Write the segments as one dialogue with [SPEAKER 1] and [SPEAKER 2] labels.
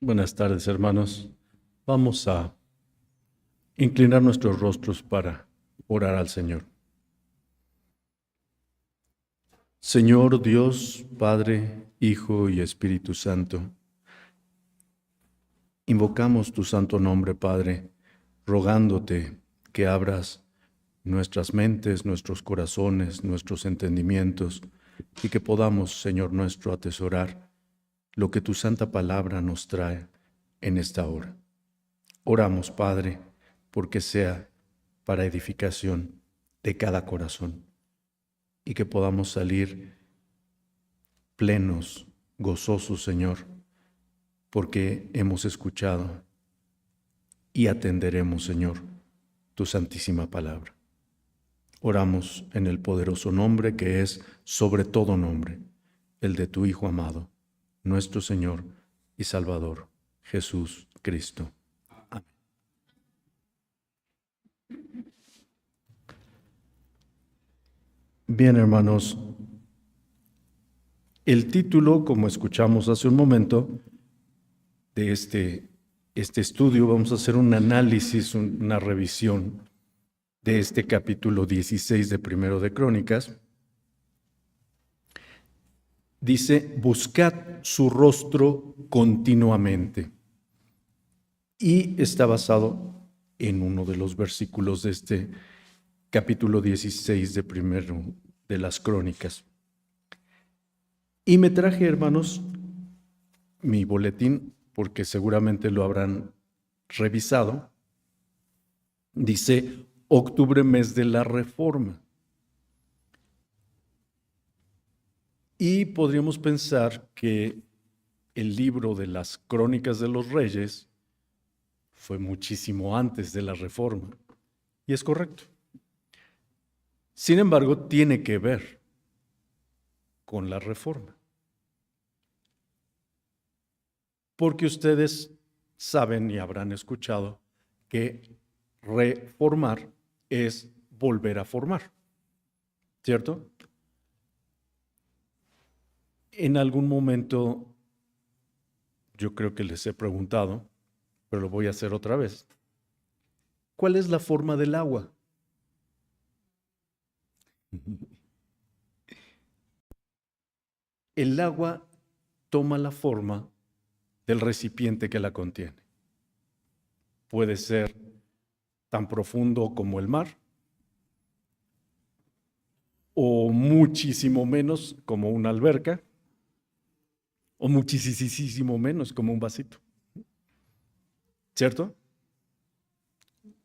[SPEAKER 1] Buenas tardes, hermanos. Vamos a inclinar nuestros rostros para orar al Señor. Señor Dios, Padre, Hijo y Espíritu Santo, invocamos tu santo nombre, Padre, rogándote que abras nuestras mentes, nuestros corazones, nuestros entendimientos, y que podamos, Señor nuestro, atesorar lo que tu santa palabra nos trae en esta hora. Oramos, Padre, porque sea para edificación de cada corazón y que podamos salir plenos, gozosos, Señor, porque hemos escuchado y atenderemos, Señor, tu santísima palabra. Oramos en el poderoso nombre que es sobre todo nombre, el de tu Hijo amado, nuestro Señor y Salvador, Jesús Cristo. Amén. Bien, hermanos, el título, como escuchamos hace un momento, de este estudio, vamos a hacer un análisis, una revisión de este capítulo 16 de Primero de Crónicas. Dice, buscad su rostro continuamente. Y está basado en uno de los versículos de este capítulo 16 de Primero de las Crónicas. Y me traje, hermanos, mi boletín, porque seguramente lo habrán revisado. Dice, octubre, mes de la Reforma. Y podríamos pensar que el libro de las Crónicas de los Reyes fue muchísimo antes de la Reforma. Y es correcto. Sin embargo, tiene que ver con la Reforma. Porque ustedes saben y habrán escuchado que reformar es volver a formar, ¿cierto? En algún momento yo creo que les he preguntado, pero lo voy a hacer otra vez. ¿Cuál es la forma del agua? El agua toma la forma del recipiente que la contiene. Puede ser tan profundo como el mar, o muchísimo menos como una alberca, o muchísimo menos como un vasito. ¿Cierto?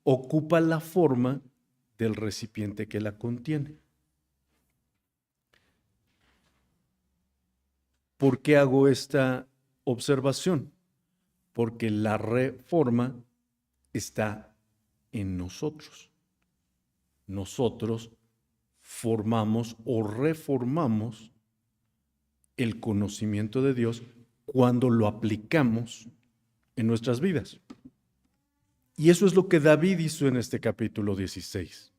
[SPEAKER 1] Ocupa la forma del recipiente que la contiene. ¿Por qué hago esta observación? Porque la reforma está en nosotros. Nosotros formamos o reformamos el conocimiento de Dios cuando lo aplicamos en nuestras vidas. Y eso es lo que David hizo en este capítulo 16.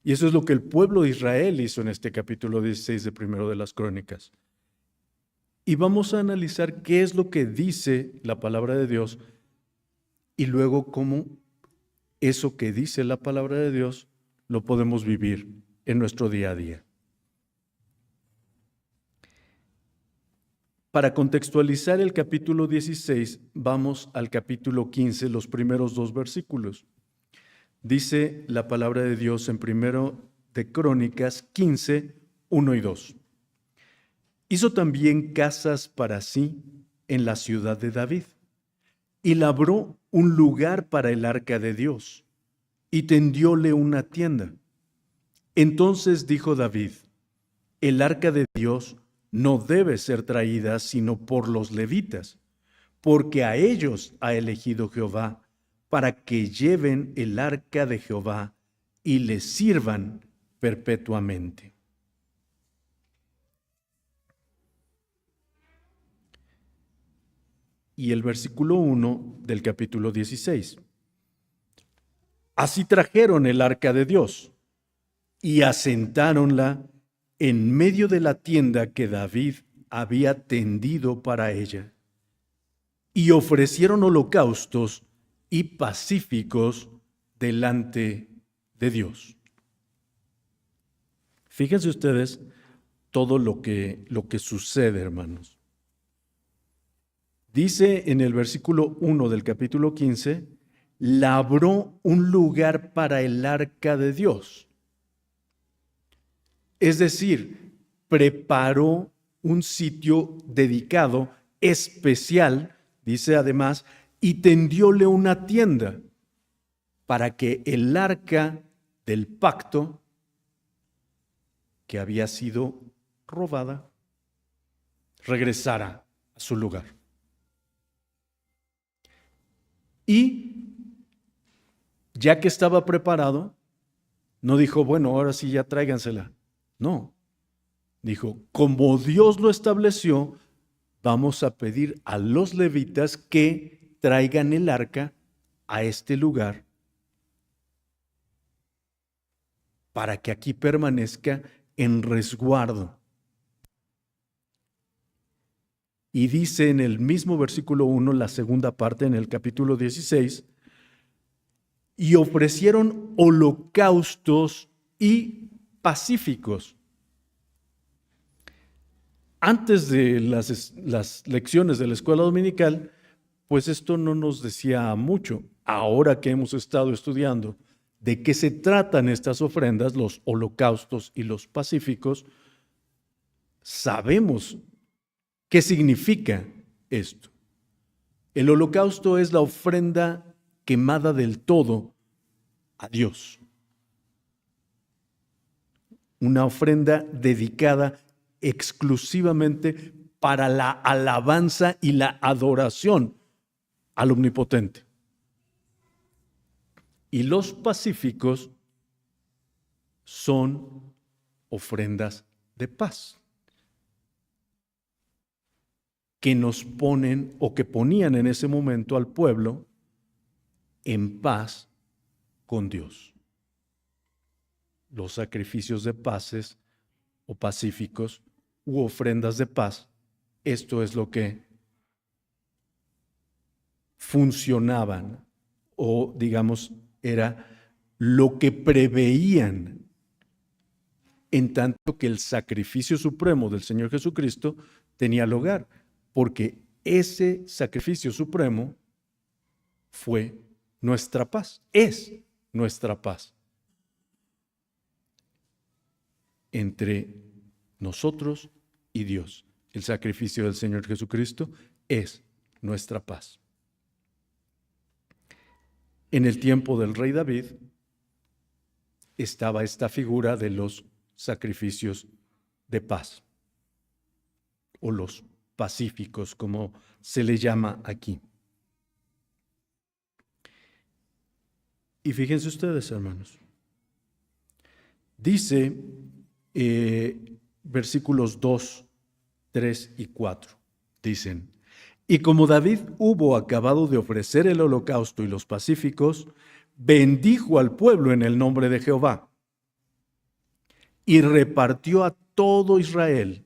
[SPEAKER 1] Y eso es lo que el pueblo de Israel hizo en este capítulo 16 de Primero de las Crónicas. Y vamos a analizar qué es lo que dice la palabra de Dios y luego cómo eso que dice la palabra de Dios lo podemos vivir en nuestro día a día. Para contextualizar el capítulo 16, vamos al capítulo 15, los primeros 2 versículos. Dice la palabra de Dios en Primero de Crónicas 15, 1 y 2. Hizo también casas para sí en la ciudad de David, y labró un lugar para el arca de Dios, y tendióle una tienda. Entonces dijo David, el arca de Dios no debe ser traída sino por los levitas, porque a ellos ha elegido Jehová para que lleven el arca de Jehová y le sirvan perpetuamente. Y el versículo 1 del capítulo 16. Así trajeron el arca de Dios y asentáronla en medio de la tienda que David había tendido para ella. y ofrecieron holocaustos y pacíficos delante de Dios. Fíjense ustedes todo lo que sucede, hermanos. Dice en el versículo 1 del capítulo 15, labró un lugar para el arca de Dios. Es decir, preparó un sitio dedicado, especial, dice además, y tendióle una tienda para que el arca del pacto que había sido robada regresara a su lugar. Y ya que estaba preparado, no dijo, bueno, ahora sí ya tráigansela. No, dijo, como Dios lo estableció, vamos a pedir a los levitas que traigan el arca a este lugar para que aquí permanezca en resguardo. Y dice en el mismo versículo 1, la segunda parte, en el capítulo 16, y ofrecieron holocaustos y pacíficos. Antes de las lecciones de la escuela dominical, pues esto no nos decía mucho. Ahora que hemos estado estudiando de qué se tratan estas ofrendas, los holocaustos y los pacíficos, sabemos qué significa esto. El holocausto es la ofrenda quemada del todo a Dios. Una ofrenda dedicada exclusivamente para la alabanza y la adoración al Omnipotente. Y los pacíficos son ofrendas de paz que nos ponen o que ponían en ese momento al pueblo en paz con Dios. Los sacrificios de paces o pacíficos u ofrendas de paz, esto es lo que funcionaban o digamos era lo que preveían, en tanto que el sacrificio supremo del Señor Jesucristo tenía lugar, porque ese sacrificio supremo fue nuestra paz, es nuestra paz entre nosotros y Dios. El sacrificio del Señor Jesucristo es nuestra paz. En el tiempo del rey David estaba esta figura de los sacrificios de paz o los pacíficos, como se le llama aquí. Y fíjense ustedes, hermanos, dice versículos 2, 3 y 4, dicen, y como David hubo acabado de ofrecer el holocausto y los pacíficos, bendijo al pueblo en el nombre de Jehová y repartió a todo Israel,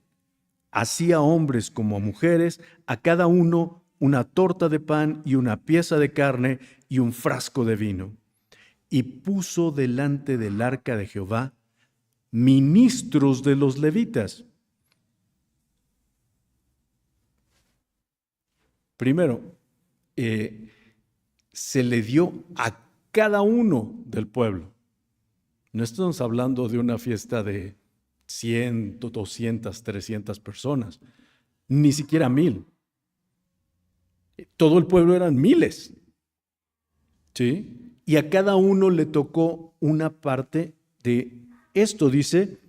[SPEAKER 1] así a hombres como a mujeres, a cada uno una torta de pan y una pieza de carne y un frasco de vino. Y puso delante del arca de Jehová ministros de los levitas. Primero, se le dio a cada uno del pueblo. No estamos hablando de una fiesta de 100, 200, 300 personas, ni siquiera 1000. Todo el pueblo eran miles, ¿sí? Y a cada uno le tocó una parte de esto. Dice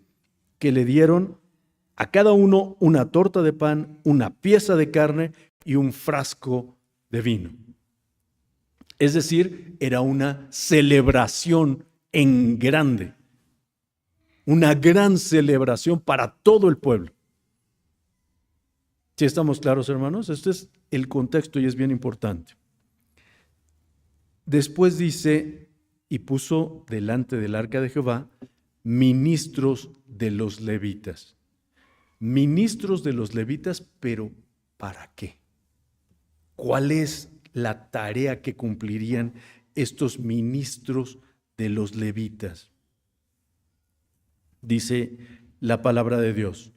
[SPEAKER 1] que le dieron a cada uno una torta de pan, una pieza de carne y un frasco de vino. Es decir, era una celebración en grande, una gran celebración para todo el pueblo. ¿Sí estamos claros, hermanos? Este es el contexto y es bien importante. Después dice, y puso delante del arca de Jehová ministros de los levitas. Ministros de los levitas, pero ¿para qué? ¿Cuál es la tarea que cumplirían estos ministros de los levitas? Dice la palabra de Dios,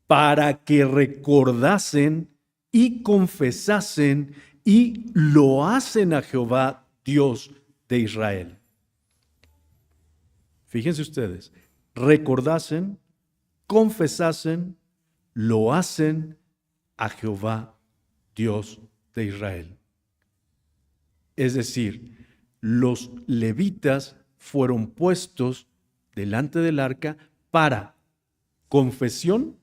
[SPEAKER 1] para que recordasen y confesasen y loasen a Jehová, Dios de Israel. Fíjense ustedes, recordasen, confesasen, loasen a Jehová, Dios de Israel. Es decir, los levitas fueron puestos delante del arca para confesión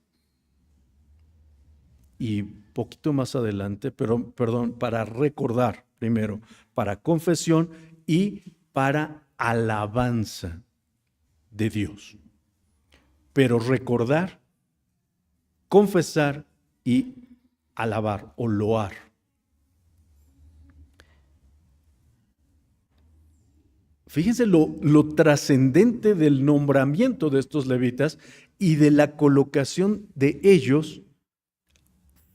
[SPEAKER 1] y poquito más adelante, para recordar primero, para confesión y para alabanza de Dios. Pero recordar, confesar y alabar o loar. Fíjense lo trascendente del nombramiento de estos levitas y de la colocación de ellos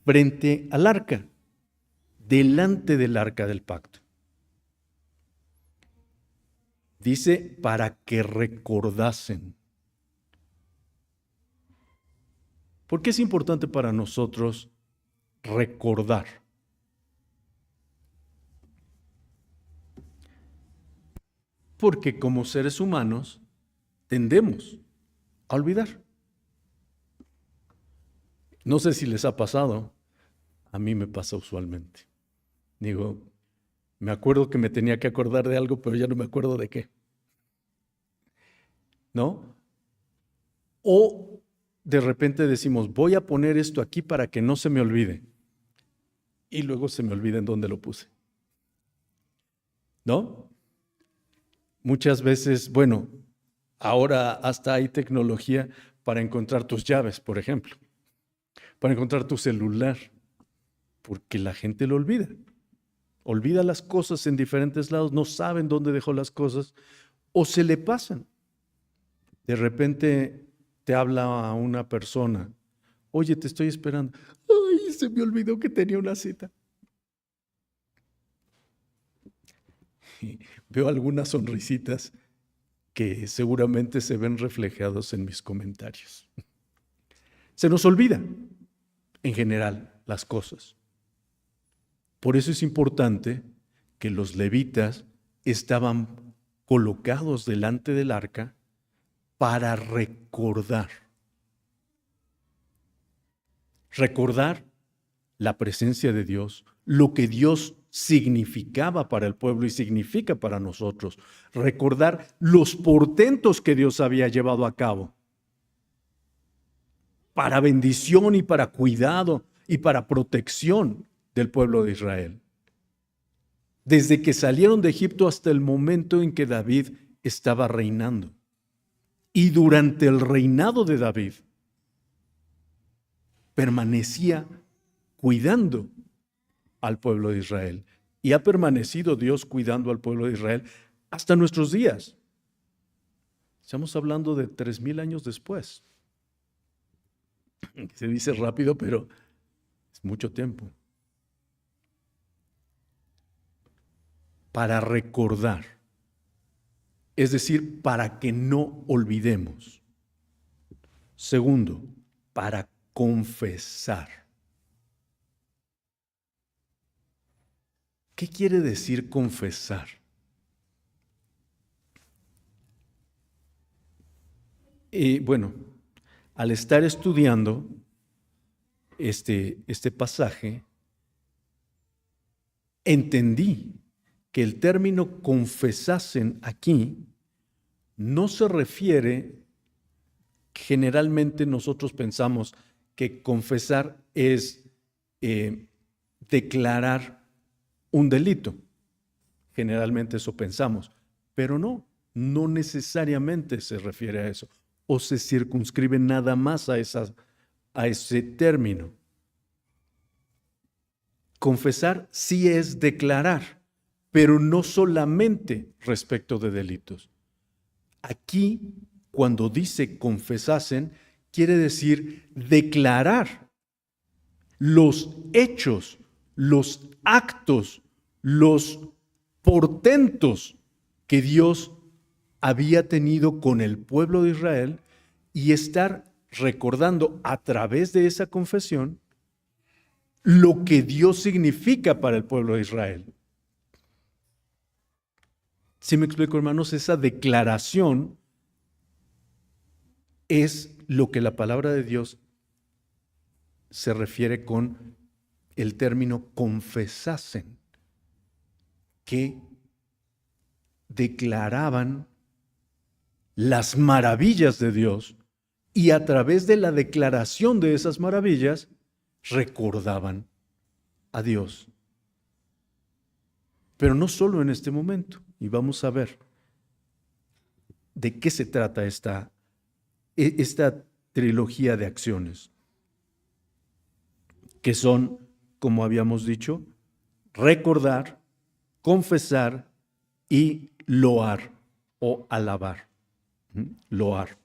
[SPEAKER 1] frente al arca, delante del arca del pacto. Dice, para que recordasen. ¿Por qué es importante para nosotros recordar? Porque como seres humanos tendemos a olvidar. No sé si les ha pasado, a mí me pasa usualmente. Digo, me acuerdo que me tenía que acordar de algo, pero ya no me acuerdo de qué. ¿No? O de repente decimos, voy a poner esto aquí para que no se me olvide. Y luego se me olvida en dónde lo puse. ¿No? Muchas veces, bueno, ahora hasta hay tecnología para encontrar tus llaves, por ejemplo, para encontrar tu celular, porque la gente lo olvida. Olvida las cosas en diferentes lados, no saben dónde dejó las cosas o se le pasan. De repente te habla a una persona, oye, te estoy esperando. Ay, se me olvidó que tenía una cita. Y veo algunas sonrisitas que seguramente se ven reflejados en mis comentarios. Se nos olvida, en general, las cosas. Por eso es importante que los levitas estaban colocados delante del arca para recordar. Recordar la presencia de Dios, lo que Dios significaba para el pueblo y significa para nosotros. Recordar los portentos que Dios había llevado a cabo para bendición y para cuidado y para protección del pueblo de Israel. Desde que salieron de Egipto hasta el momento en que David estaba reinando. Y durante el reinado de David, permanecía cuidando al pueblo de Israel. Y ha permanecido Dios cuidando al pueblo de Israel hasta nuestros días. Estamos hablando de 3000 años después. Se dice rápido, pero es mucho tiempo. Para recordar, es decir, para que no olvidemos. Segundo, para confesar. ¿Qué quiere decir confesar? Bueno, al estar estudiando este pasaje, entendí que el término confesasen aquí no se refiere, generalmente nosotros pensamos que confesar es declarar un delito. Generalmente eso pensamos, pero no necesariamente se refiere a eso, o se circunscribe nada más a ese término. Confesar sí es declarar, pero no solamente respecto de delitos. Aquí, cuando dice confesasen, quiere decir declarar los hechos los actos, los portentos que Dios había tenido con el pueblo de Israel y estar recordando a través de esa confesión lo que Dios significa para el pueblo de Israel. ¿Sí me explico, hermanos? Esa declaración es lo que la palabra de Dios se refiere con el término confesasen, que declaraban las maravillas de Dios y a través de la declaración de esas maravillas recordaban a Dios. Pero no solo en este momento, y vamos a ver de qué se trata esta trilogía de acciones, que son, como habíamos dicho, recordar, confesar y loar o alabar. Loar.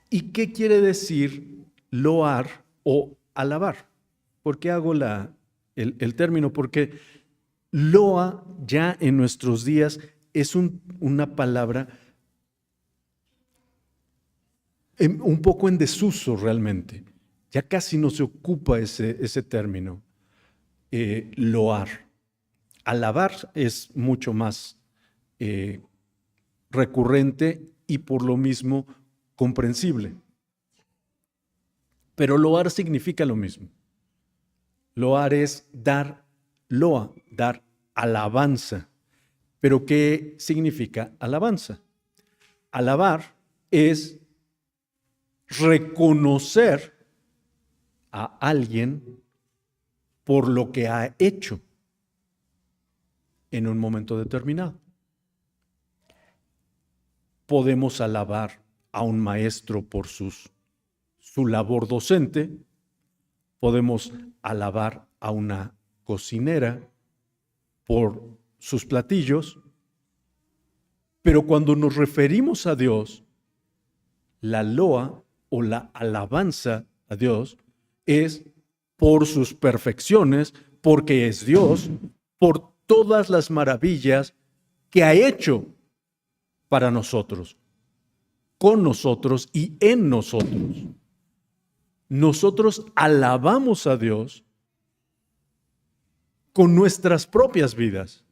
[SPEAKER 1] ¿Y qué quiere decir loar o alabar? ¿Por qué hago el término? Porque loa ya en nuestros días es una palabra un poco en desuso realmente. Ya casi no se ocupa ese término, loar. Alabar es mucho más recurrente y por lo mismo comprensible. Pero loar significa lo mismo. Loar es dar loa, dar alabanza. ¿Pero qué significa alabanza? Alabar es reconocer a alguien por lo que ha hecho en un momento determinado. Podemos alabar a un maestro por su labor docente, podemos alabar a una cocinera por sus platillos, pero cuando nos referimos a Dios, la loa o la alabanza a Dios es por sus perfecciones, porque es Dios, por todas las maravillas que ha hecho para nosotros, con nosotros y en nosotros. Nosotros alabamos a Dios con nuestras propias vidas.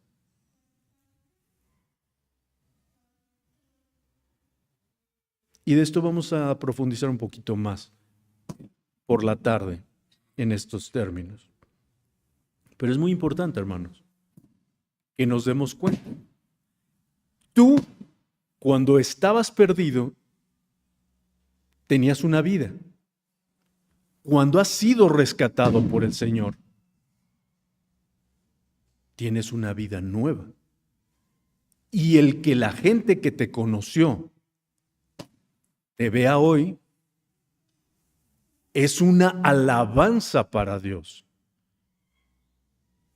[SPEAKER 1] Y de esto vamos a profundizar un poquito más por la tarde en estos términos. Pero es muy importante, hermanos, que nos demos cuenta. Tú, cuando estabas perdido, tenías una vida. Cuando has sido rescatado por el Señor, tienes una vida nueva. Y el que la gente que te conoció te vea hoy es una alabanza para Dios.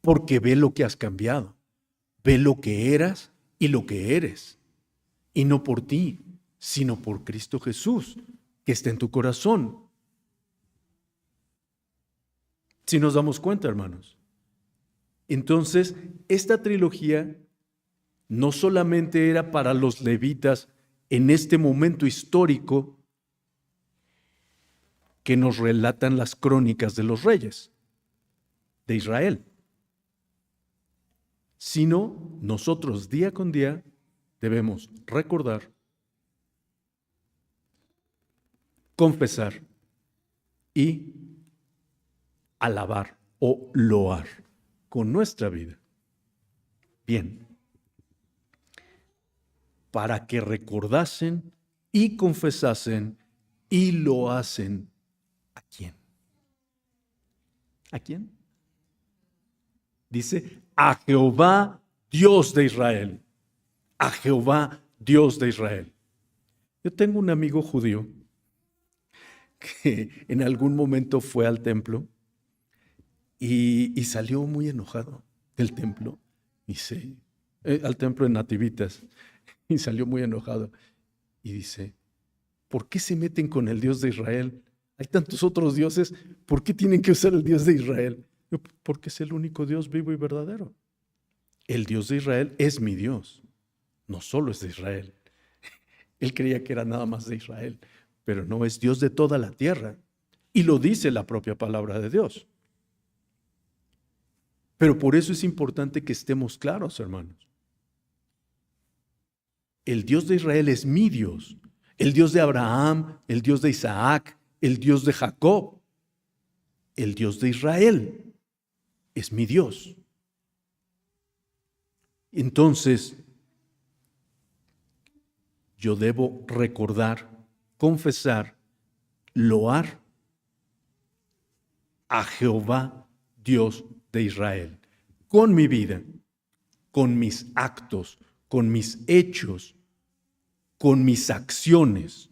[SPEAKER 1] Porque ve lo que has cambiado, ve lo que eras y lo que eres. Y no por ti, sino por Cristo Jesús, que está en tu corazón. Si nos damos cuenta, hermanos. Entonces, esta trilogía no solamente era para los levitas en este momento histórico que nos relatan las crónicas de los reyes de Israel, sino nosotros día con día debemos recordar, confesar y alabar o loar con nuestra vida. Bien, para que recordasen y confesasen y loasen. ¿A quién? ¿A quién? Dice, a Jehová, Dios de Israel. A Jehová, Dios de Israel. Yo tengo un amigo judío que en algún momento fue al templo y salió muy enojado del templo. Dice, al templo de Nativitas, y salió muy enojado. Y dice, ¿por qué se meten con el Dios de Israel? Hay tantos otros dioses, ¿por qué tienen que usar el Dios de Israel? Porque es el único Dios vivo y verdadero. El Dios de Israel es mi Dios, no solo es de Israel. Él creía que era nada más de Israel, pero no, es Dios de toda la tierra. Y lo dice la propia palabra de Dios. Pero por eso es importante que estemos claros, hermanos. El Dios de Israel es mi Dios, el Dios de Abraham, el Dios de Isaac, el Dios de Jacob. El Dios de Israel es mi Dios. Entonces, yo debo recordar, confesar, loar a Jehová, Dios de Israel, con mi vida, con mis actos, con mis hechos, con mis acciones.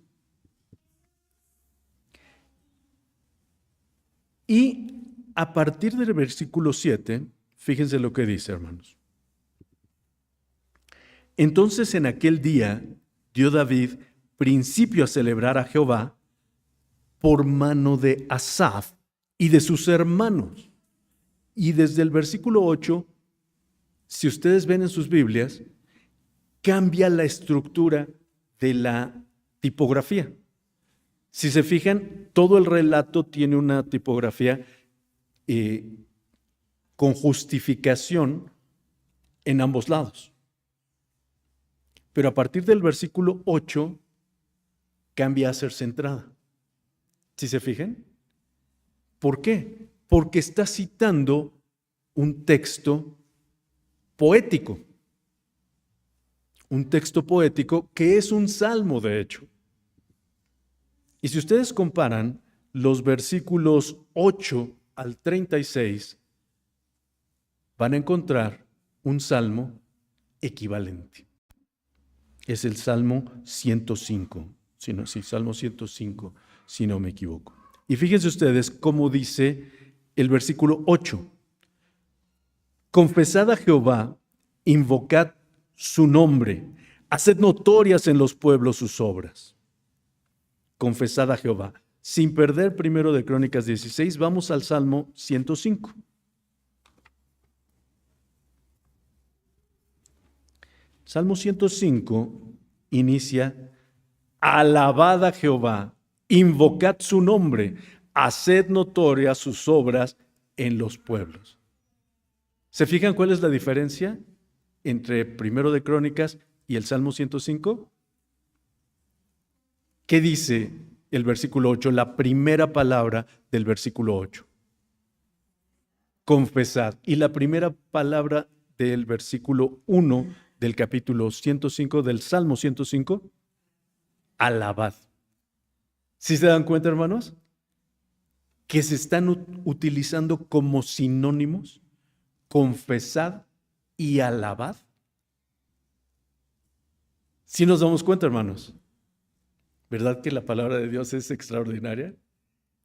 [SPEAKER 1] Y a partir del versículo 7, fíjense lo que dice, hermanos. Entonces en aquel día dio David principio a celebrar a Jehová por mano de Asaf y de sus hermanos. Y desde el versículo 8, si ustedes ven en sus Biblias, cambia la estructura de la tipografía. Si se fijan, todo el relato tiene una tipografía con justificación en ambos lados. Pero a partir del versículo 8 cambia a ser centrada. ¿Sí se fijan? ¿Por qué? Porque está citando un texto poético. Un texto poético que es un salmo, de hecho. Y si ustedes comparan los versículos 8 al 36, van a encontrar un salmo equivalente. Es el Salmo 105, Salmo 105, si no me equivoco. Y fíjense ustedes cómo dice el versículo 8. Confesad a Jehová, invocad su nombre, haced notorias en los pueblos sus obras. Confesad a Jehová. Sin perder primero de Crónicas 16, vamos al Salmo 105. Salmo 105 inicia: alabad a Jehová, invocad su nombre, haced notorias sus obras en los pueblos. ¿Se fijan cuál es la diferencia entre primero de Crónicas y el Salmo 105? ¿Qué dice el versículo 8? La primera palabra del versículo 8. Confesad. Y la primera palabra del versículo 1 del capítulo 105 del Salmo 105, alabad. ¿Sí se dan cuenta, hermanos? Que se están utilizando como sinónimos, confesad y alabad. ¿Sí nos damos cuenta, hermanos? ¿Verdad que la palabra de Dios es extraordinaria?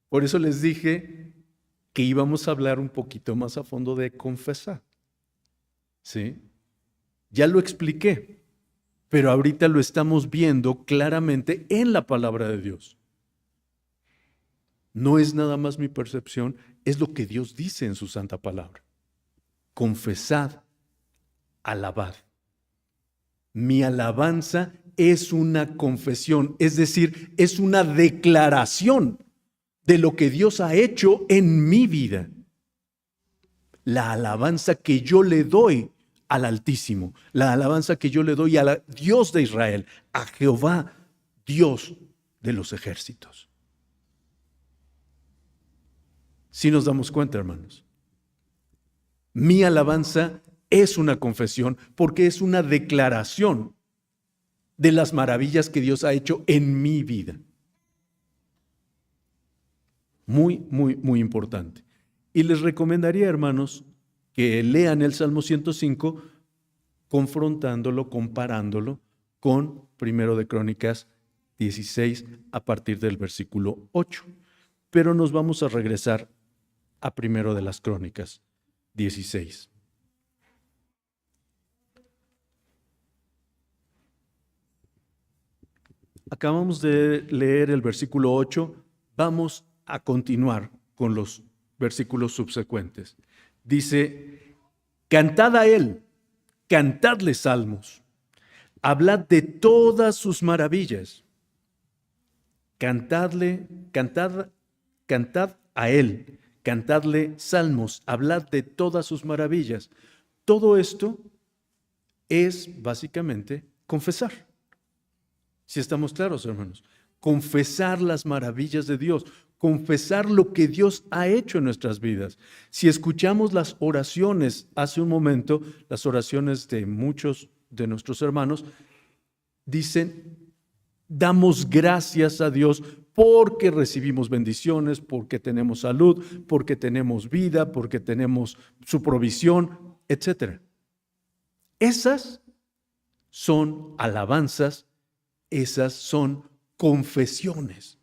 [SPEAKER 1] Por eso les dije que íbamos a hablar un poquito más a fondo de confesar. ¿Sí? Ya lo expliqué, pero ahorita lo estamos viendo claramente en la palabra de Dios. No es nada más mi percepción, es lo que Dios dice en su santa palabra. Confesad, alabad. Mi alabanza es una confesión, es decir, es una declaración de lo que Dios ha hecho en mi vida. La alabanza que yo le doy al Altísimo, la alabanza que yo le doy al Dios de Israel, a Jehová, Dios de los ejércitos. ¿Sí nos damos cuenta, hermanos? Mi alabanza es una confesión porque es una declaración de las maravillas que Dios ha hecho en mi vida. Muy, muy, muy importante. Y les recomendaría, hermanos, que lean el Salmo 105 confrontándolo, comparándolo con Primero de Crónicas 16 a partir del versículo 8. Pero nos vamos a regresar a Primero de las Crónicas 16. Acabamos de leer el versículo 8 Vamos a continuar con los versículos subsecuentes. Dice, cantad a él, cantadle salmos, hablad de todas sus maravillas. Cantad a él, cantadle salmos, hablad de todas sus maravillas. Todo esto es básicamente confesar. Si estamos claros, hermanos, confesar las maravillas de Dios, confesar lo que Dios ha hecho en nuestras vidas. Si escuchamos las oraciones hace un momento, las oraciones de muchos de nuestros hermanos, dicen, damos gracias a Dios porque recibimos bendiciones, porque tenemos salud, porque tenemos vida, porque tenemos su provisión, etc. Esas son alabanzas, esas son confesiones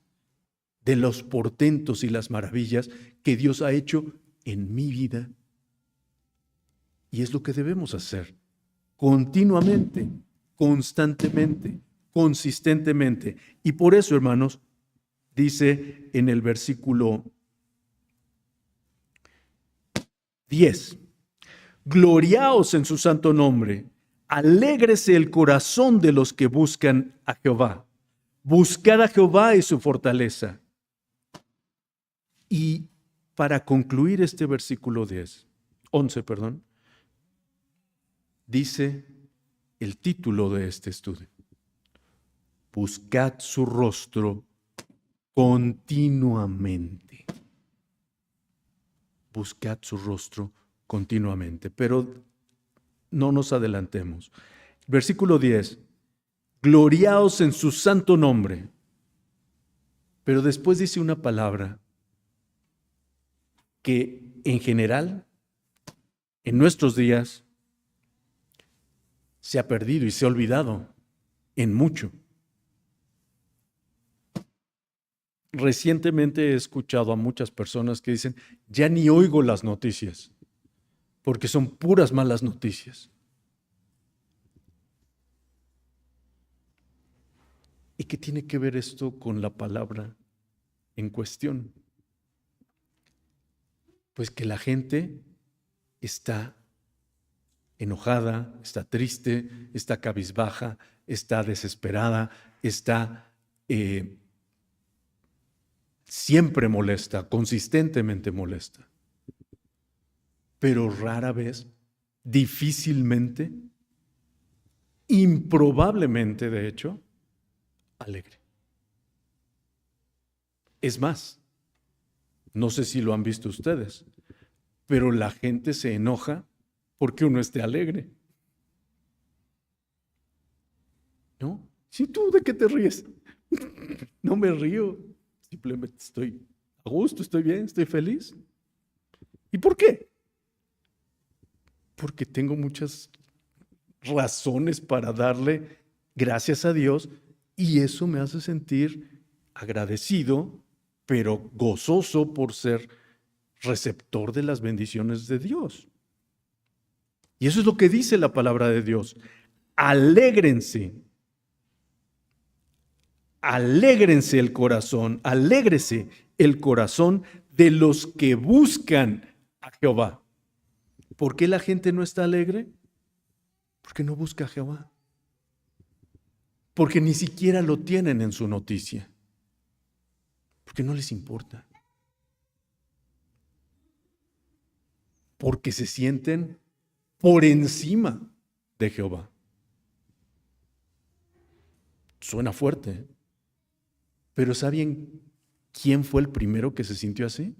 [SPEAKER 1] de los portentos y las maravillas que Dios ha hecho en mi vida. Y es lo que debemos hacer continuamente, constantemente, consistentemente. Y por eso, hermanos, dice en el versículo 10, gloriaos en su santo nombre, alégrese el corazón de los que buscan a Jehová. Buscad a Jehová y su fortaleza. Y para concluir este versículo 11, dice el título de este estudio. Buscad su rostro continuamente. Buscad su rostro continuamente. Pero no nos adelantemos. Versículo 10. Gloriaos en su santo nombre. Pero después dice una palabra que en general, en nuestros días, se ha perdido y se ha olvidado en mucho. Recientemente he escuchado a muchas personas que dicen, ya ni oigo las noticias, porque son puras malas noticias. ¿Y qué tiene que ver esto con la palabra en cuestión? Pues que la gente está enojada, está triste, está cabizbaja, está desesperada, está siempre molesta, consistentemente molesta. Pero rara vez, difícilmente, improbablemente de hecho, alegre. Es más, no sé si lo han visto ustedes, pero la gente se enoja porque uno esté alegre. ¿No? ¿Sí tú de qué te ríes? No me río, simplemente estoy a gusto, estoy bien, estoy feliz. ¿Y por qué? Porque tengo muchas razones para darle gracias a Dios y eso me hace sentir agradecido, pero gozoso por ser receptor de las bendiciones de Dios. Y eso es lo que dice la palabra de Dios. Alégrense. Alégrense el corazón, alégrese el corazón de los que buscan a Jehová. ¿Por qué la gente no está alegre? Porque no busca a Jehová. Porque ni siquiera lo tienen en su noticia. Porque no les importa. Porque se sienten por encima de Jehová. Suena fuerte, ¿eh? Pero ¿saben quién fue el primero que se sintió así?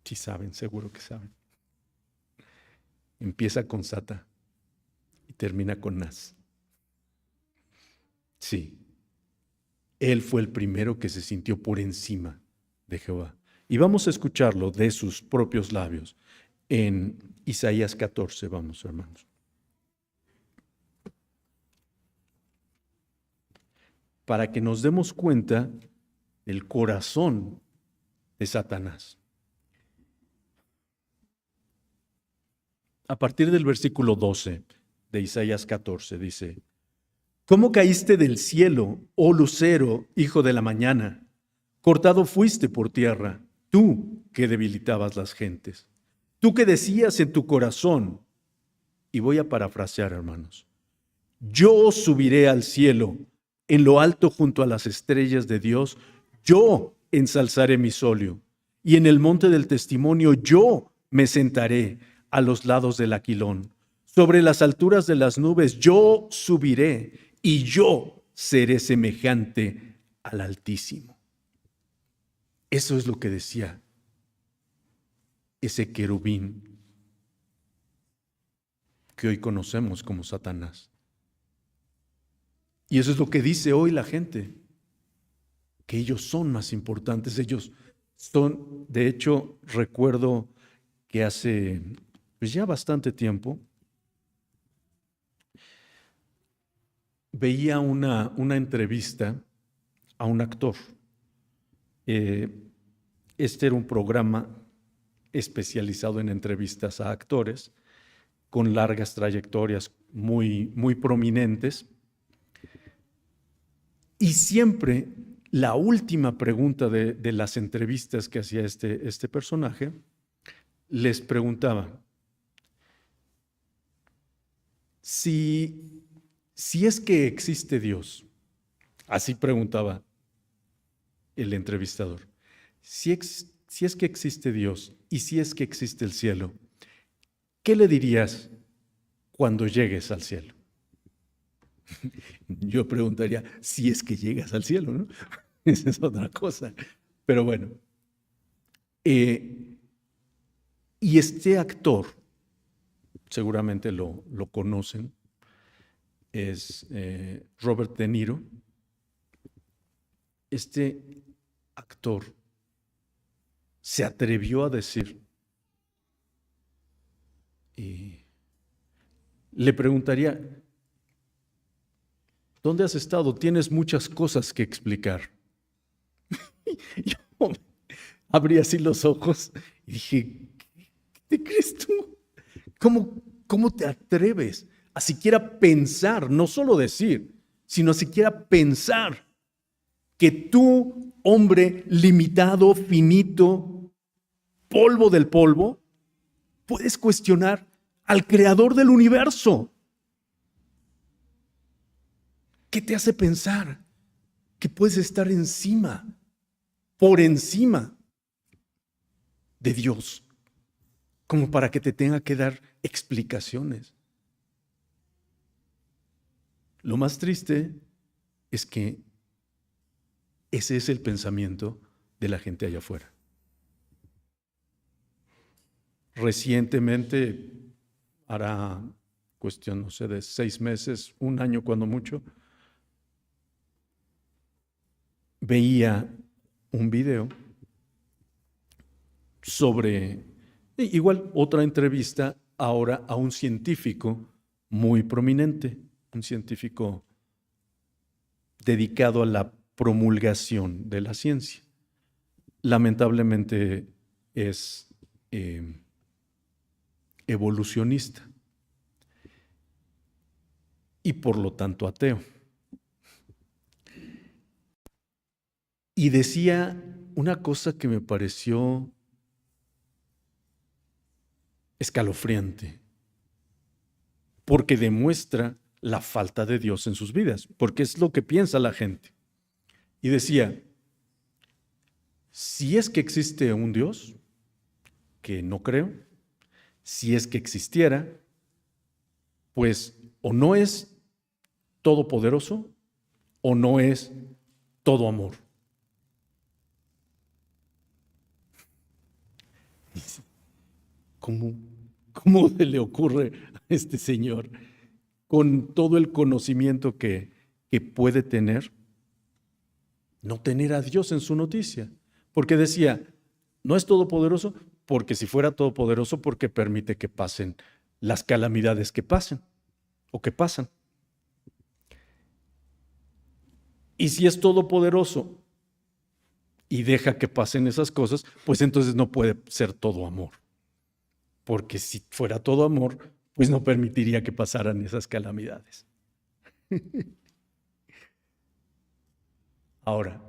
[SPEAKER 1] Sí saben, seguro que saben. Empieza con Sata y termina con Nas. Sí, él fue el primero que se sintió por encima de Jehová. Y vamos a escucharlo de sus propios labios en Isaías 14, vamos, hermanos. Para que nos demos cuenta del corazón de Satanás. A partir del versículo 12 de Isaías 14 dice, ¿Cómo caíste del cielo, oh lucero, hijo de la mañana? Cortado fuiste por tierra, tú que debilitabas las gentes. Tú que decías en tu corazón, y voy a parafrasear, hermanos, yo subiré al cielo, en lo alto junto a las estrellas de Dios, yo ensalzaré mi solio, y en el monte del testimonio yo me sentaré a los lados del aquilón. Sobre las alturas de las nubes yo subiré, y yo seré semejante al Altísimo. Eso es lo que decía ese querubín que hoy conocemos como Satanás. Y eso es lo que dice hoy la gente, que ellos son más importantes, ellos son, de hecho, recuerdo que hace pues ya bastante tiempo, veía una entrevista a un actor. Este era un programa especializado en entrevistas a actores con largas trayectorias muy, muy prominentes. Y siempre la última pregunta de las entrevistas que hacía este personaje, les preguntaba, si es que existe Dios, así preguntaba el entrevistador, si es que existe Dios y si es que existe el cielo, ¿qué le dirías cuando llegues al cielo? Yo preguntaría, si es que llegas al cielo, ¿no? Esa es otra cosa. Pero bueno. Y este actor, seguramente lo conocen, es Robert De Niro. Este actor se atrevió a decir, y le preguntaría, ¿dónde has estado? Tienes muchas cosas que explicar. Yo abrí así los ojos y dije, ¿qué te crees tú? ¿Cómo te atreves a siquiera pensar, no solo decir, sino a siquiera pensar que tú, hombre limitado, finito, polvo del polvo, puedes cuestionar al creador del universo? ¿Qué te hace pensar que puedes estar encima, por encima de Dios, como para que te tenga que dar explicaciones? Lo más triste es que ese es el pensamiento de la gente allá afuera. Recientemente, hará cuestión, no sé, de 6 meses, 1 año cuando mucho, veía un video sobre, igual otra entrevista ahora a un científico muy prominente, un científico dedicado a la promulgación de la ciencia. Lamentablemente es evolucionista y por lo tanto ateo. Y decía una cosa que me pareció escalofriante, porque demuestra la falta de Dios en sus vidas, porque es lo que piensa la gente. Y decía, si es que existe un Dios, que no creo, si es que existiera, pues o no es todopoderoso o no es todo amor. ¿Cómo se le ocurre a este señor, con todo el conocimiento que puede tener, no tener a Dios en su noticia? Porque decía, no es todopoderoso, porque si fuera todopoderoso, porque permite que pasen las calamidades que pasen o que pasan. Y si es todopoderoso y deja que pasen esas cosas, pues entonces no puede ser todo amor. Porque si fuera todo amor, pues no permitiría que pasaran esas calamidades. Ahora,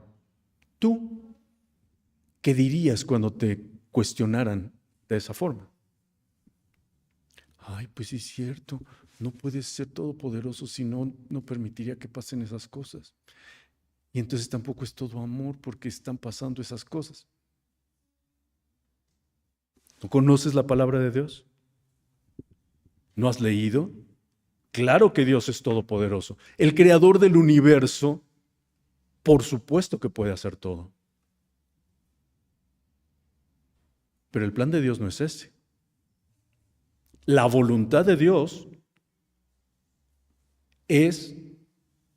[SPEAKER 1] ¿tú qué dirías cuando te cuestionaran de esa forma? Ay, pues sí es cierto, no puedes ser todopoderoso si no permitiría que pasen esas cosas. Y entonces tampoco es todo amor porque están pasando esas cosas. ¿No conoces la palabra de Dios? ¿No has leído? Claro que Dios es todopoderoso. El creador del universo, por supuesto que puede hacer todo. Pero el plan de Dios no es ese. La voluntad de Dios es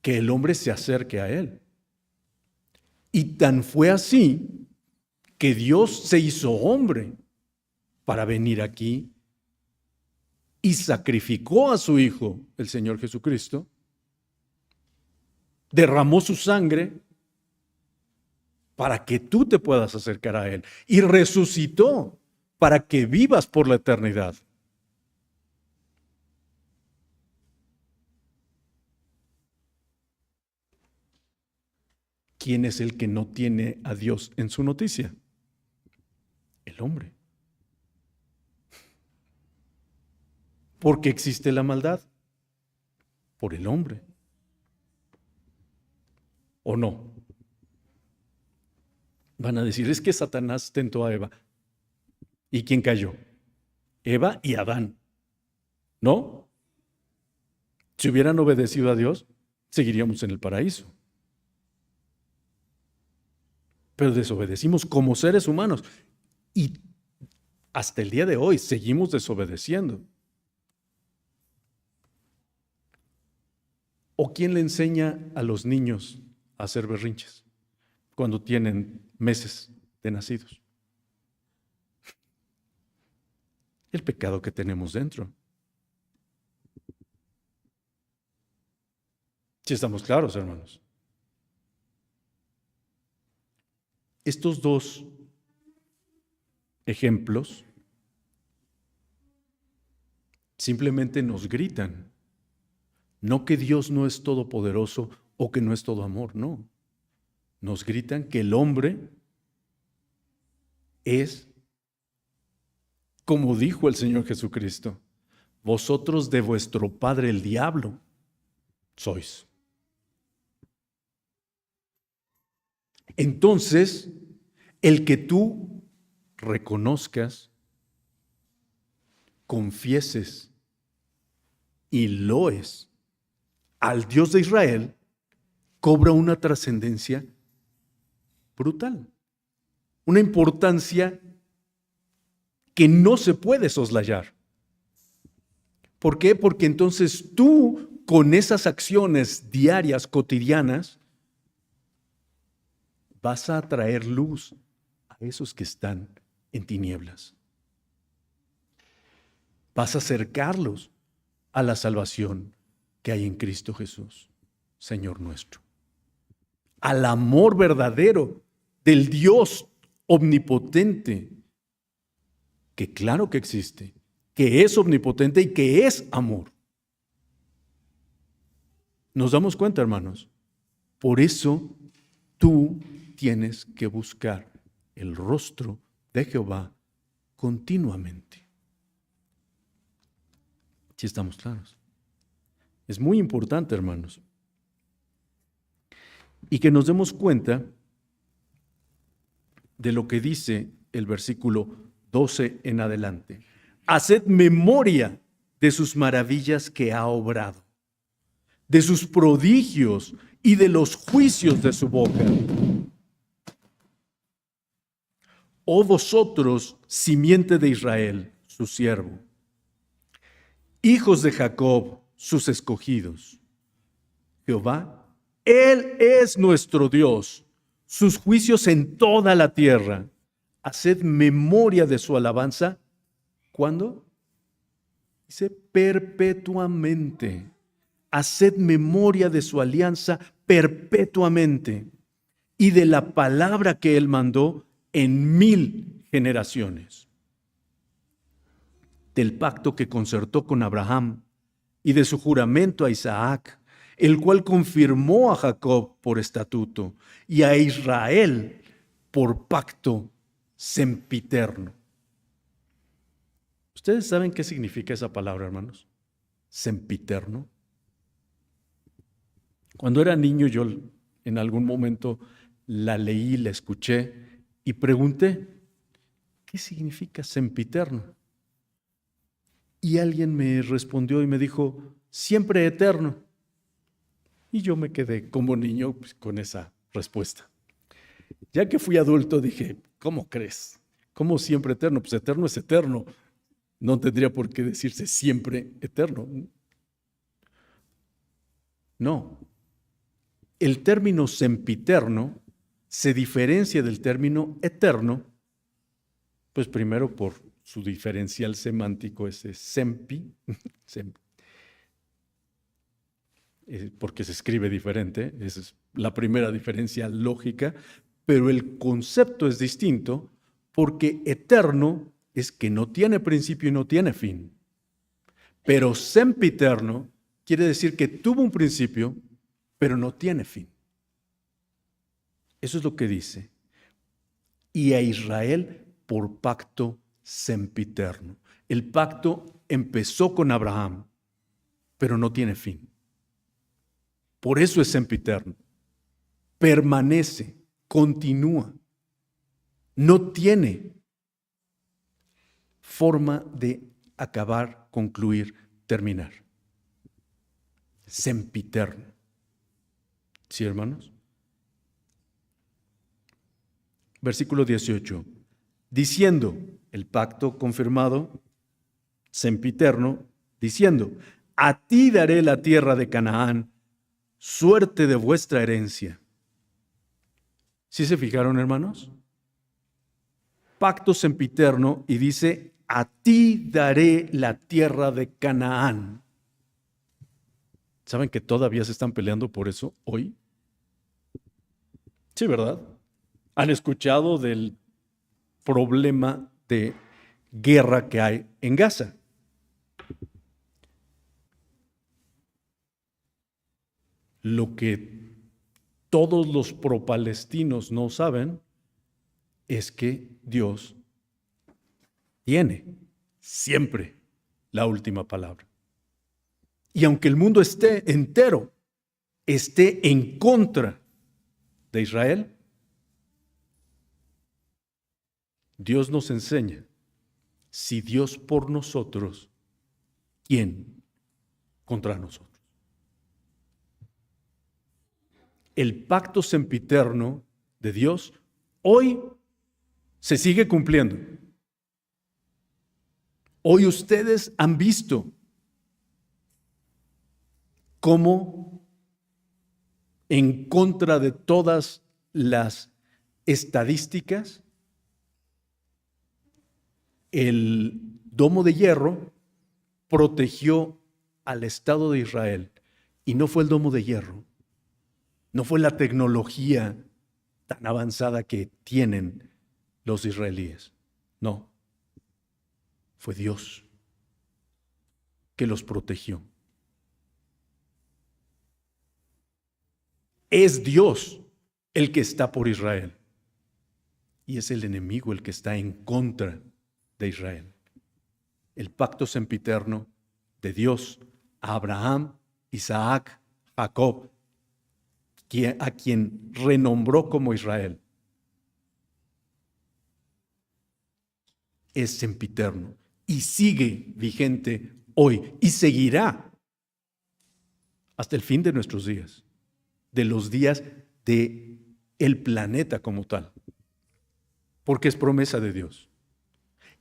[SPEAKER 1] que el hombre se acerque a Él. Y tan fue así que Dios se hizo hombre para venir aquí y sacrificó a su Hijo, el Señor Jesucristo, derramó su sangre para que tú te puedas acercar a Él y resucitó para que vivas por la eternidad. ¿Quién es el que no tiene a Dios en su noticia? El hombre. ¿Por qué existe la maldad? Por el hombre. ¿O no? Van a decir, es que Satanás tentó a Eva. ¿Y quién cayó? Eva y Adán. ¿No? Si hubieran obedecido a Dios, seguiríamos en el paraíso. Pero desobedecimos como seres humanos. Y hasta el día de hoy seguimos desobedeciendo. ¿O quién le enseña a los niños a hacer berrinches cuando tienen meses de nacidos? El pecado que tenemos dentro. Si estamos claros, hermanos. Estos dos ejemplos simplemente nos gritan, no que Dios no es todopoderoso o que no es todo amor, no. Nos gritan que el hombre es, como dijo el Señor Jesucristo, vosotros de vuestro padre el diablo sois. Entonces, el que tú reconozcas, confieses y loes al Dios de Israel, cobra una trascendencia brutal, una importancia que no se puede soslayar. ¿Por qué? Porque entonces tú, con esas acciones diarias, cotidianas, vas a traer luz a esos que están en tinieblas. Vas a acercarlos a la salvación que hay en Cristo Jesús, Señor nuestro. Al amor verdadero del Dios omnipotente, que claro que existe, que es omnipotente y que es amor. ¿Nos damos cuenta, hermanos? Por eso tú tienes que buscar el rostro de Jehová continuamente. Si estamos claros. Es muy importante, hermanos. Y que nos demos cuenta de lo que dice el versículo 12 en adelante. Haced memoria de sus maravillas que ha obrado, de sus prodigios y de los juicios de su boca. Oh vosotros, simiente de Israel, su siervo, hijos de Jacob, sus escogidos. Jehová, Él es nuestro Dios, sus juicios en toda la tierra. Haced memoria de su alabanza. ¿Cuándo? Dice perpetuamente. Haced memoria de su alianza perpetuamente y de la palabra que Él mandó en 1000 generaciones. Del pacto que concertó con Abraham y de su juramento a Isaac el cual confirmó a Jacob por estatuto y a Israel por pacto sempiterno. ¿Ustedes saben qué significa esa palabra, hermanos? Sempiterno. Cuando era niño yo en algún momento la leí, la escuché y pregunté, ¿qué significa sempiterno? Y alguien me respondió y me dijo, siempre eterno. Y yo me quedé como niño pues, con esa respuesta. Ya que fui adulto dije, ¿cómo crees? ¿Cómo siempre eterno? Pues eterno es eterno. No tendría por qué decirse siempre eterno. No. El término sempiterno se diferencia del término eterno, pues primero por su diferencial semántico, ese sempi, porque se escribe diferente, esa es la primera diferencia lógica, pero el concepto es distinto porque eterno es que no tiene principio y no tiene fin. Pero sempiterno quiere decir que tuvo un principio, pero no tiene fin. Eso es lo que dice. Y a Israel por pacto sempiterno. El pacto empezó con Abraham, pero no tiene fin. Por eso es sempiterno. Permanece, continúa. No tiene forma de acabar, concluir, terminar. Sempiterno. ¿Sí, hermanos? Versículo 18. Diciendo, el pacto confirmado, sempiterno, diciendo, a ti daré la tierra de Canaán, suerte de vuestra herencia. ¿Sí se fijaron, hermanos? Pacto sempiterno y dice, a ti daré la tierra de Canaán. ¿Saben que todavía se están peleando por eso hoy? Sí, ¿verdad? ¿Han escuchado del problema de guerra que hay en Gaza? Lo que todos los pro-palestinos no saben es que Dios tiene siempre la última palabra. Y aunque el mundo esté entero, esté en contra de Israel, Dios nos enseña, si Dios por nosotros, ¿quién contra nosotros? El pacto sempiterno de Dios hoy se sigue cumpliendo. Hoy ustedes han visto cómo en contra de todas las estadísticas, el domo de hierro protegió al Estado de Israel. Y no fue el domo de hierro, no fue la tecnología tan avanzada que tienen los israelíes. No, fue Dios que los protegió. Es Dios el que está por Israel y es el enemigo el que está en contra de Israel. El pacto sempiterno de Dios a Abraham, Isaac, Jacob, a quien renombró como Israel, es sempiterno y sigue vigente hoy y seguirá hasta el fin de nuestros días, de los días de el planeta como tal, porque es promesa de Dios.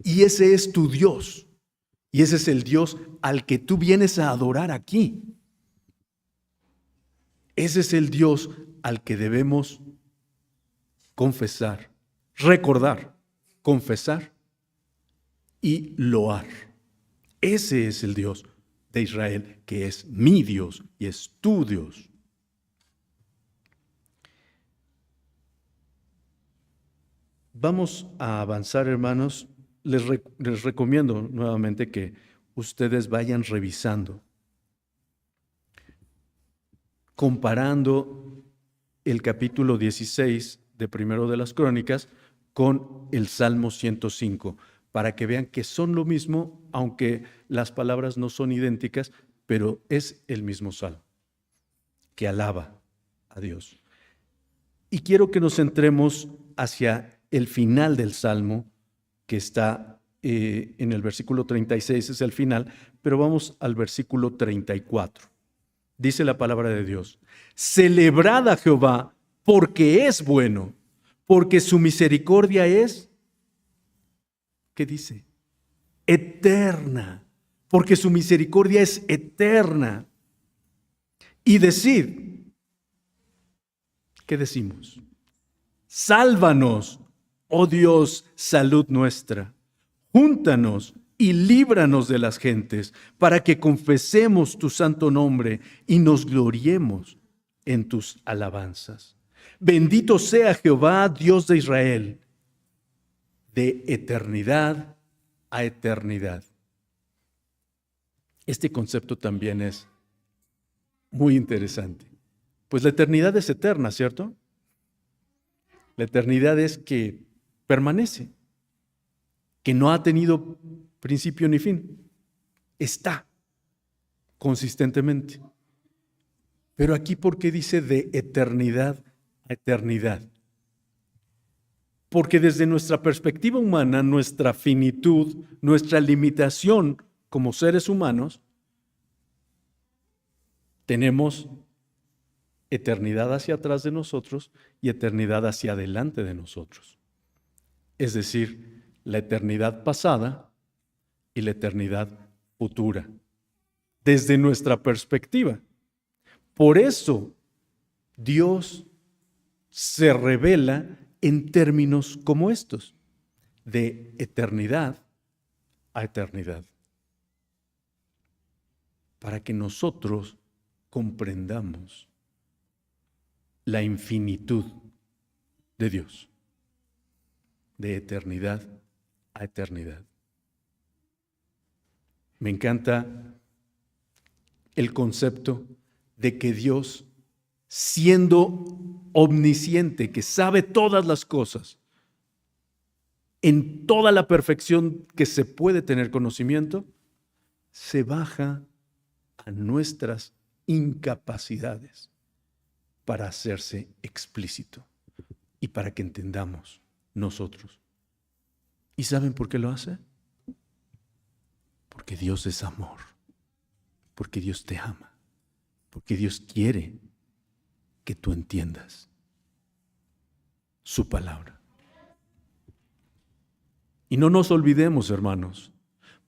[SPEAKER 1] Y ese es tu Dios, y ese es el Dios al que tú vienes a adorar aquí. Ese es el Dios al que debemos confesar, recordar, confesar y loar. Ese es el Dios de Israel, que es mi Dios y es tu Dios. Vamos a avanzar, hermanos. Les recomiendo nuevamente que ustedes vayan revisando comparando el capítulo 16 de Primero de las Crónicas con el Salmo 105, para que vean que son lo mismo, aunque las palabras no son idénticas, pero es el mismo salmo, que alaba a Dios. Y quiero que nos centremos hacia el final del salmo, que está en el versículo 36, es el final, pero vamos al versículo 34. Dice la palabra de Dios: celebrad a Jehová, porque es bueno, porque su misericordia es, ¿qué dice? Eterna, porque su misericordia es eterna. Y decid, ¿qué decimos? Sálvanos, oh Dios, salud nuestra. Júntanos y líbranos de las gentes, para que confesemos tu santo nombre y nos gloriemos en tus alabanzas. Bendito sea Jehová, Dios de Israel, de eternidad a eternidad. Este concepto también es muy interesante. Pues la eternidad es eterna, ¿cierto? La eternidad es que permanece, que no ha tenido principio ni fin. Está consistentemente. Pero aquí, ¿por qué dice de eternidad a eternidad? Porque desde nuestra perspectiva humana, nuestra finitud, nuestra limitación como seres humanos, tenemos eternidad hacia atrás de nosotros y eternidad hacia adelante de nosotros. Es decir, la eternidad pasada y la eternidad futura, desde nuestra perspectiva. Por eso, Dios se revela en términos como estos, de eternidad a eternidad, para que nosotros comprendamos la infinitud de Dios, de eternidad a eternidad. Me encanta el concepto de que Dios, siendo omnisciente, que sabe todas las cosas, en toda la perfección que se puede tener conocimiento, se baja a nuestras incapacidades para hacerse explícito y para que entendamos nosotros. ¿Y saben por qué lo hace? Porque Dios es amor, porque Dios te ama, porque Dios quiere que tú entiendas su palabra. Y no nos olvidemos, hermanos,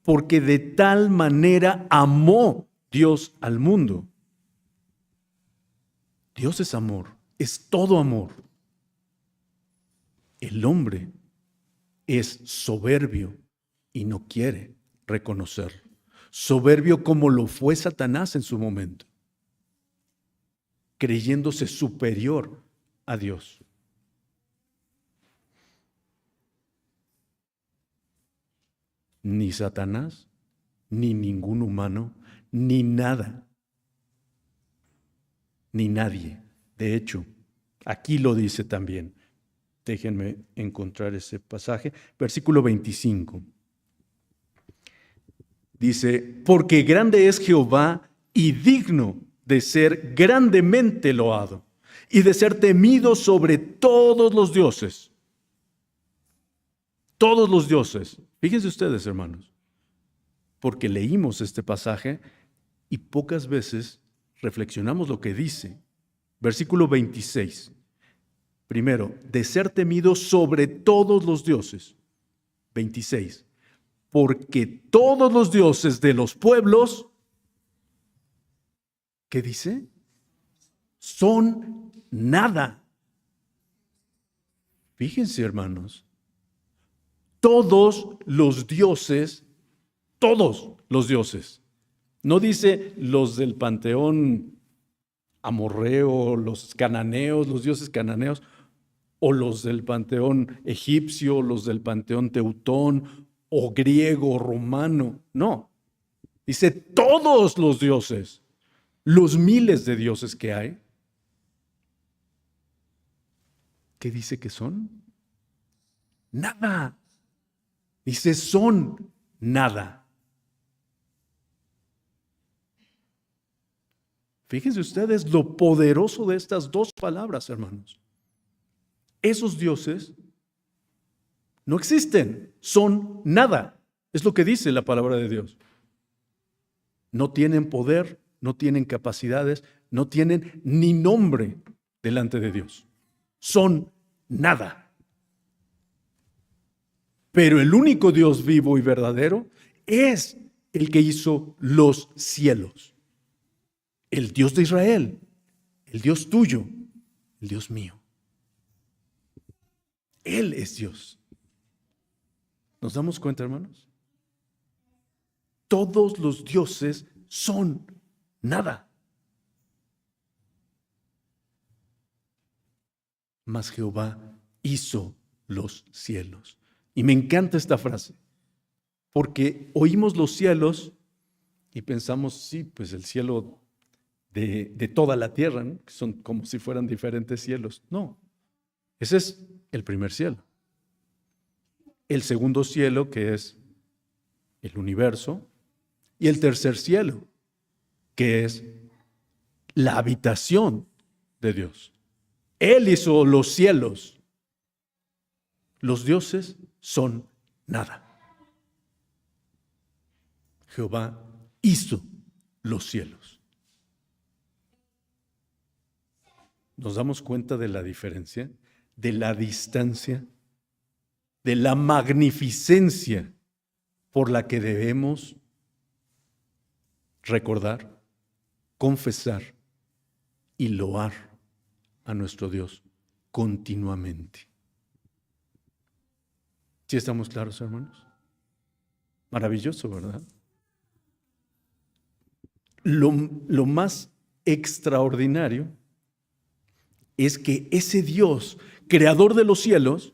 [SPEAKER 1] porque de tal manera amó Dios al mundo. Dios es amor, es todo amor. El hombre es soberbio y no quiere reconocerlo. Soberbio como lo fue Satanás en su momento, creyéndose superior a Dios. Ni Satanás, ni ningún humano, ni nada, ni nadie. De hecho, aquí lo dice también. Déjenme encontrar ese pasaje. Versículo 25. Dice: porque grande es Jehová y digno de ser grandemente loado y de ser temido sobre todos los dioses. Todos los dioses. Fíjense ustedes, hermanos, porque leímos este pasaje y pocas veces reflexionamos lo que dice. Versículo 26. Primero, de ser temido sobre todos los dioses. 26. Porque todos los dioses de los pueblos, ¿qué dice? Son nada. Fíjense, hermanos, todos los dioses, no dice los del panteón amorreo, los cananeos, los dioses cananeos, o los del panteón egipcio, los del panteón teutón, o griego, romano. No, dice todos los dioses. los miles de dioses que hay, ¿qué dice que son? Nada. Dice, son nada. Fíjense ustedes lo poderoso de estas dos palabras, hermanos. Esos dioses no existen, son nada. Es lo que dice la palabra de Dios. No tienen poder, no tienen capacidades, no tienen ni nombre delante de Dios. Son nada. Pero el único Dios vivo y verdadero es el que hizo los cielos. El Dios de Israel, el Dios tuyo, el Dios mío. Él es Dios. ¿Nos damos cuenta, hermanos? Todos los dioses son nada. Mas Jehová hizo los cielos. Y me encanta esta frase, porque oímos los cielos y pensamos, sí, pues el cielo de toda la tierra, ¿no? Que son como si fueran diferentes cielos. No, ese es el primer cielo. El segundo cielo, que es el universo, y el tercer cielo, que es la habitación de Dios. Él hizo los cielos. Los dioses son nada. Jehová hizo los cielos. ¿Nos damos cuenta de la diferencia, de la distancia, de la magnificencia por la que debemos recordar, confesar y loar a nuestro Dios continuamente? ¿Sí estamos claros, hermanos? Maravilloso, ¿verdad? Lo más extraordinario es que ese Dios, creador de los cielos,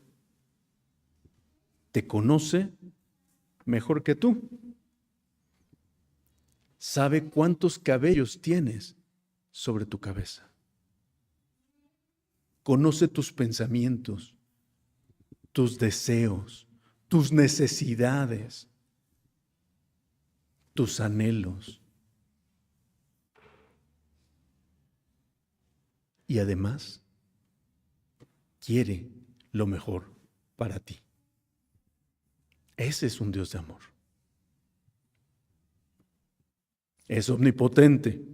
[SPEAKER 1] te conoce mejor que tú. Sabe cuántos cabellos tienes sobre tu cabeza. Conoce tus pensamientos, tus deseos, tus necesidades, tus anhelos. Y además, quiere lo mejor para ti. Ese es un Dios de amor. Es omnipotente,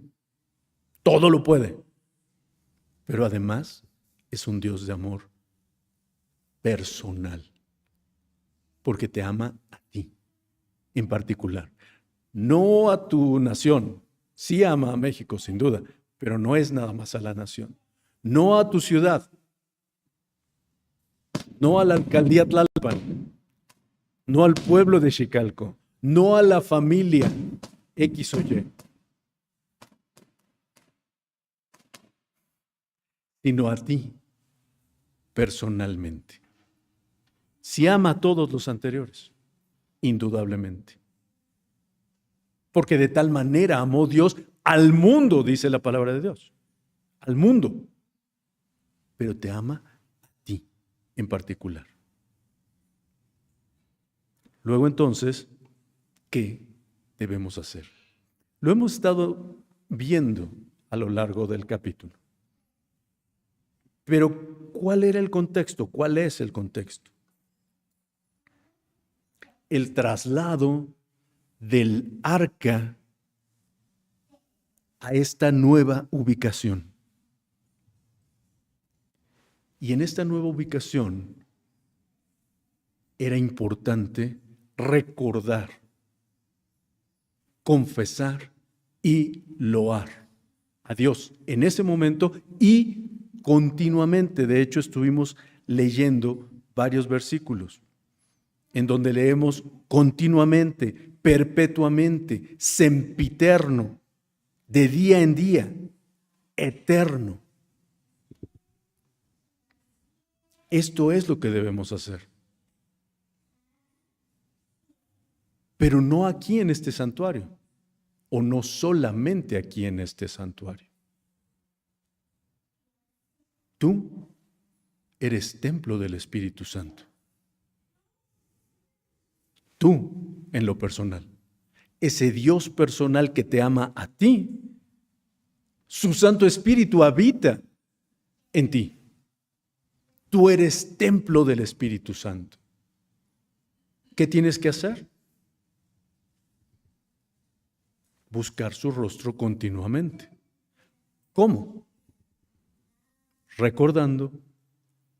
[SPEAKER 1] todo lo puede, pero además es un Dios de amor personal, porque te ama a ti en particular, no a tu nación. Sí ama a México, sin duda, pero no es nada más a la nación, no a tu ciudad, no a la alcaldía Tlalpan, no al pueblo de Xicalco, no a la familia X o Y, sino a ti personalmente. Si ama a todos los anteriores, indudablemente. Porque de tal manera amó Dios al mundo, dice la palabra de Dios, al mundo. Pero te ama a ti en particular. Luego entonces, ¿qué debemos hacer? Lo hemos estado viendo a lo largo del capítulo. Pero, ¿cuál era el contexto? ¿Cuál es el contexto? El traslado del arca a esta nueva ubicación. Y en esta nueva ubicación era importante recordar, confesar y loar a Dios en ese momento y continuamente. De hecho, estuvimos leyendo varios versículos en donde leemos continuamente, perpetuamente, sempiterno, de día en día, eterno. Esto es lo que debemos hacer. Pero no aquí en este santuario. o no solamente aquí en este santuario. Tú eres templo del Espíritu Santo. Tú, en lo personal. Ese Dios personal que te ama a ti, su Santo Espíritu habita en ti. Tú eres templo del Espíritu Santo. ¿Qué tienes que hacer? Buscar su rostro continuamente. ¿Cómo? Recordando,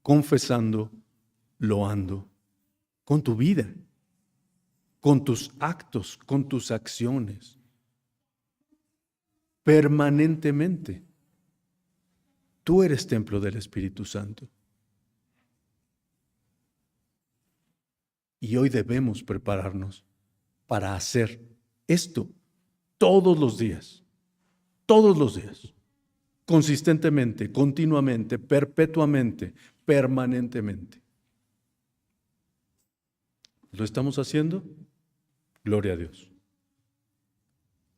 [SPEAKER 1] confesando, loando, con tu vida, con tus actos, con tus acciones, permanentemente. Tú eres templo del Espíritu Santo. Y hoy debemos prepararnos para hacer esto todos los días, consistentemente, continuamente, perpetuamente, permanentemente. ¿Lo estamos haciendo? Gloria a Dios.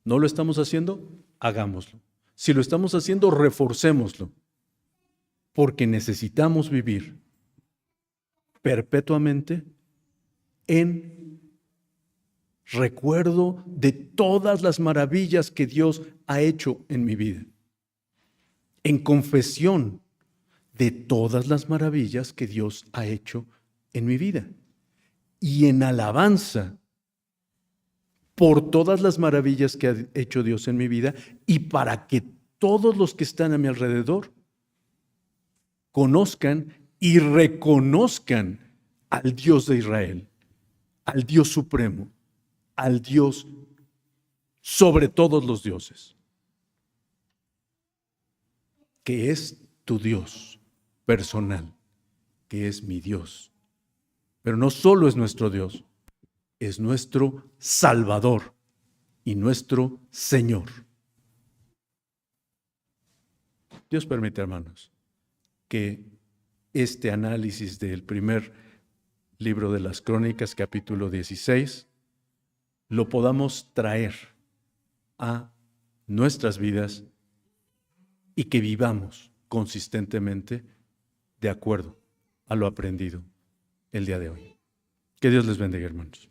[SPEAKER 1] ¿No lo estamos haciendo? Hagámoslo. Si lo estamos haciendo, reforcémoslo, porque necesitamos vivir perpetuamente en recuerdo de todas las maravillas que Dios ha hecho en mi vida, en confesión de todas las maravillas que Dios ha hecho en mi vida y en alabanza por todas las maravillas que ha hecho Dios en mi vida y para que todos los que están a mi alrededor conozcan y reconozcan al Dios de Israel, al Dios supremo, al Dios sobre todos los dioses, que es tu Dios personal, que es mi Dios. Pero no solo es nuestro Dios, es nuestro Salvador y nuestro Señor. Dios permite, hermanos, que este análisis del primer libro de las Crónicas, capítulo 16, lo podamos traer a nuestras vidas y que vivamos consistentemente de acuerdo a lo aprendido el día de hoy. Que Dios les bendiga, hermanos.